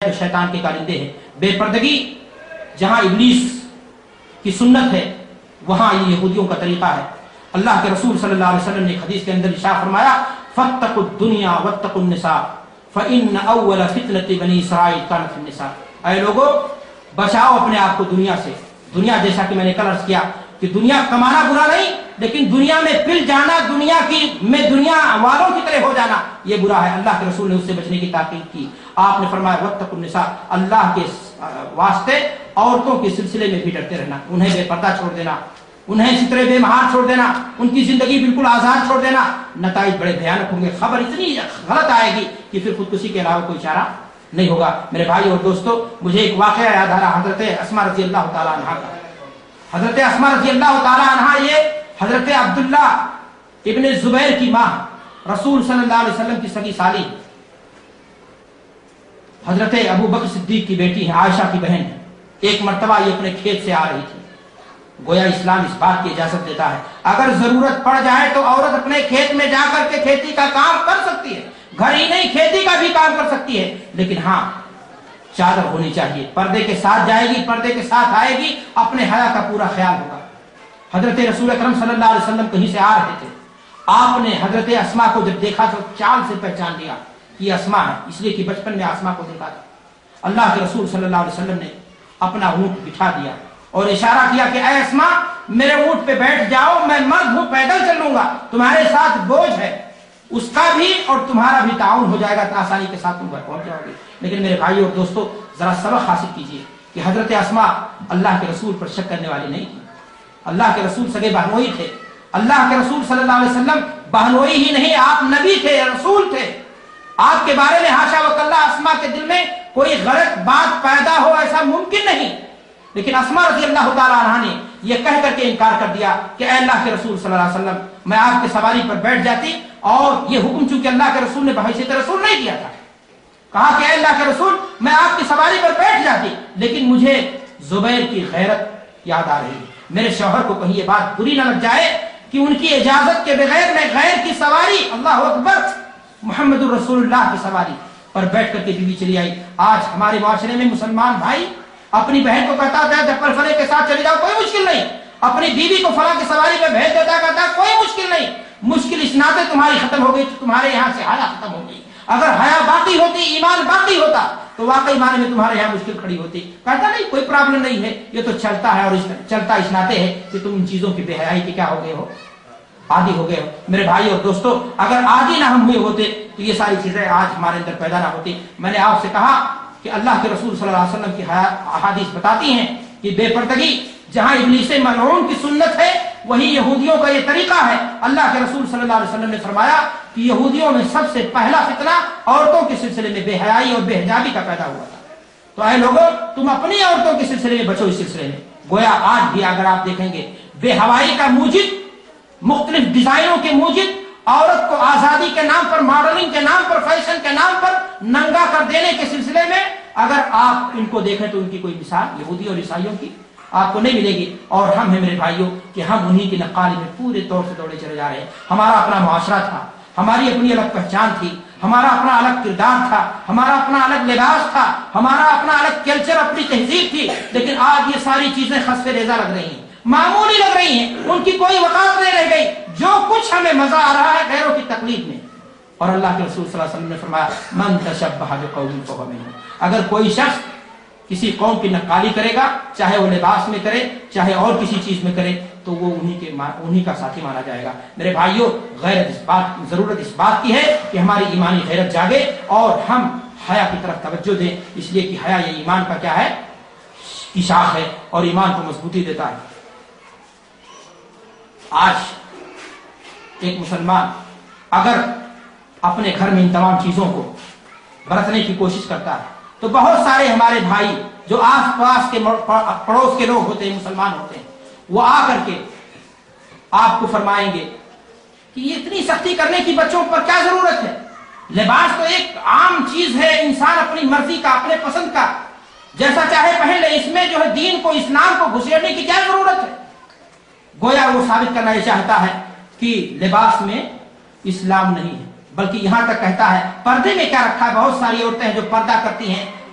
تو شیطان کے کارندے ہیں۔ بے پردگی جہاں ابلیس کی سنت ہے وہاں یہ یہودیوں کا طریقہ ہے۔ اللہ کے رسول صلی اللہ علیہ وسلم نے ایک حدیث کے اندر ارشاد فرمایا فاتقوا الدنیا واتقوا النساء فإن اول فتنة بنی اسرائیل کانت فی النساء۔ اے لوگوں بچاؤ اپنے آپ کو دنیا سے۔ دنیا جیسا کہ میں نے کل عرض کیا کہ دنیا کمانا برا نہیں، لیکن دنیا میں پھر جانا، دنیا والوں کی طرح ہو جانا یہ برا ہے۔ اللہ کے رسول نے اس سے بچنے کی تاکید کی۔ آپ نے فرمایا واتقوا النساء، اللہ کے واسطے عورتوں کے سلسلے میں بھی ڈرتے رہنا، انہیں بے پردہ چھوڑ دینا، انہیں سترے بے مہار چھوڑ دینا، ان کی زندگی بالکل آزاد چھوڑ دینا، نتائج بڑے بھیانک ہوں گے، خبر اتنی غلط آئے گی کہ پھر خودکشی کے علاوہ کوئی چارہ نہیں ہوگا۔ میرے بھائی اور دوستو، مجھے ایک واقعہ یاد آ رہا حضرت اسماء رضی اللہ تعالیٰ عنہا کا۔ حضرت اسماء رضی اللہ تعالیٰ عنہا یہ حضرت عبداللہ ابن زبیر کی ماں، رسول صلی اللہ علیہ وسلم کی سگی سالی، حضرت ابو بکر صدیق کی بیٹی ہے، عائشہ کی بہن ہے۔ ایک مرتبہ یہ اپنے کھیت سے آ رہی تھی۔ گویا اسلام اس بات کی اجازت دیتا ہے اگر ضرورت پڑ جائے تو عورت اپنے کھیت میں جا کر کے کھیتی کا کام کر سکتی ہے، گھر ہی نہیں کھیتی کا بھی کام کر سکتی ہے، لیکن ہاں چادر ہونی چاہیے، پردے کے ساتھ جائے گی، پردے کے ساتھ آئے گی، اپنے حیا کا پورا خیال ہوگا۔ حضرت رسول اکرم صلی اللہ علیہ وسلم کہیں سے آ رہے تھے، آپ نے حضرت اسماء کو جب دیکھا تو چال سے پہچان لیا کہ یہ اسماء ہے، اس لیے کہ بچپن میں اسماء کو دیکھا تھا۔ اللہ کے رسول صلی اللہ علیہ وسلم نے اپنا اونٹ بٹھا دیا اور اشارہ کیا کہ اے اسماء میرے اونٹ پہ بیٹھ جاؤ، میں مرد ہوں، پیدل چلوں گا، تمہارے ساتھ بوجھ ہے اس کا بھی اور تمہارا بھی تعاون ہو جائے گا، تو آسانی کے ساتھ تم گھر پہنچ جاؤ گے۔ لیکن میرے بھائی اور دوستو ذرا سبق حاصل کیجئے کہ حضرت اسماء اللہ کے رسول پر شک کرنے والی نہیں تھی۔ اللہ کے رسول سگے بہنوئی تھے، اللہ کے رسول صلی اللہ علیہ وسلم بہنوئی ہی نہیں، آپ نبی تھے، رسول تھے۔ آپ کے بارے میں حاشا وکلا اسماء کے دل میں کوئی غلط بات پیدا ہو ایسا ممکن نہیں، لیکن اسماء رضی اللہ تعالیٰ عنہا نے یہ کہہ کر کے انکار کر دیا کہ اے اللہ کے رسول صلی اللہ علیہ وسلم میں آپ کے سواری پر بیٹھ جاتی، اور یہ حکم چونکہ اللہ کے رسول نے بحیثیت رسول نہیں دیا تھا، کہا کہ اے اللہ کے رسول میں آپ کی سواری پر بیٹھ جاتی، لیکن مجھے زبیر کی غیرت یاد آ رہی ہے، میرے شوہر کو کہیں یہ بات بری نہ لگ جائے کہ ان کی اجازت کے بغیر میں غیر کی سواری، اللہ اکبر، محمد الرسول اللہ کی سواری پر بیٹھ کر کے بیوی چلی آئی۔ آج ہمارے معاشرے میں مسلمان بھائی اپنی بہن کو کہتا ہے جب فلاں کے ساتھ چلی جاؤ، کوئی مشکل نہیں، اپنی بیوی کو فلاں کی سواری پہ بھیج دیتا کہتا کوئی مشکل نہیں، مشکل اس ناطے تمہاری ختم ہو گئی تو تمہارے یہاں سے حیا ختم ہو گئی۔ اگر حیا باقی ہوتی، ایمان باقی ہوتا تو واقعی معنی میں تمہارے یہاں مشکل کھڑی ہوتی۔ کہتا نہیں کوئی پرابلم نہیں ہے، یہ تو چلتا ہے، اور چلتا اس ناطے ہے کہ تم ان چیزوں کی بے حیائی کے کیا ہو گئے ہو، عادی ہو گئے ہو۔ میرے بھائی اور دوستو اگر عادی نہ ہم ہوئے ہوتے تو یہ ساری چیزیں آج ہمارے اندر پیدا نہ ہوتی۔ میں نے آپ سے کہا کہ اللہ کے رسول صلی اللہ علیہ وسلم کی احادیث بتاتی ہیں کہ بے پردگی جہاں ابلیس ملعون کی سنت ہے وہی یہودیوں کا یہ طریقہ ہے۔ اللہ کے رسول صلی اللہ علیہ وسلم نے فرمایا کہ یہودیوں میں سب سے پہلا فتنہ عورتوں کے سلسلے میں بے حیائی اور بے حجابی کا پیدا ہوا تھا۔ تو اے لوگوں تم اپنی عورتوں کے سلسلے میں بچو، اس سلسلے میں گویا آج بھی اگر آپ دیکھیں گے بے حیائی کا موجد، مختلف ڈیزائنوں کے موجد، عورت کو آزادی کے نام پر، ماڈلنگ کے نام پر، فیشن کے نام پر ننگا کر دینے کے سلسلے میں اگر آپ ان کو دیکھیں تو ان کی کوئی مثال یہودی اور عیسائیوں کی آپ کو نہیں ملے گی۔ اور ہم ہیں میرے بھائیوں کہ ہم انہی کی نقالی میں پورے طور سے دوڑے چلے جا رہے ہیں۔ ہمارا اپنا معاشرہ تھا، ہماری اپنی الگ پہچان تھی، ہمارا اپنا الگ کردار تھا، ہمارا اپنا الگ لباس تھا، ہمارا اپنا الگ کلچر، اپنی تہذیب تھی، لیکن آج یہ ساری چیزیں خسف ریزہ لگ رہی ہیں، معمولی لگ رہی ہیں، ان کی کوئی وقار نہیں رہ گئی۔ جو کچھ ہمیں مزہ آ رہا ہے غیروں کی تقلید میں، اور اللہ کے رسول صلی اللہ علیہ وسلم نے فرمایا من تشبہ بقوم فہو منہم، اگر کوئی شخص کسی قوم کی نقالی کرے گا، چاہے وہ لباس میں کرے چاہے اور کسی چیز میں کرے، تو وہ انہی کا ساتھی مانا جائے گا۔ میرے بھائیوں ضرورت اس بات کی ہے کہ ہماری ایمانی غیرت جاگے اور ہم حیا کی طرف توجہ دیں، اس لیے کہ حیا یہ ایمان کا کیا ہے، کی شاخ ہے اور ایمان کو مضبوطی دیتا ہے۔ آج ایک مسلمان اگر اپنے گھر میں ان تمام چیزوں کو برتنے کی کوشش کرتا ہے تو بہت سارے ہمارے بھائی جو آس پاس کے پڑوس کے لوگ ہوتے ہیں، مسلمان ہوتے ہیں، وہ آ کر کے آپ کو فرمائیں گے کہ یہ اتنی سختی کرنے کی بچوں پر کیا ضرورت ہے، لباس تو ایک عام چیز ہے، انسان اپنی مرضی کا، اپنے پسند کا جیسا چاہے پہن لے، اس میں جو ہے دین کو، اسلام کو گھسیڑنے کی کیا ضرورت ہے۔ گویا وہ ثابت کرنا یہ چاہتا ہے کہ لباس میں اسلام نہیں ہے، بلکہ یہاں تک کہتا ہے پردے میں کیا رکھا ہے۔ بہت ساری عورتیں ہیں جو پردہ کرتی ہیں،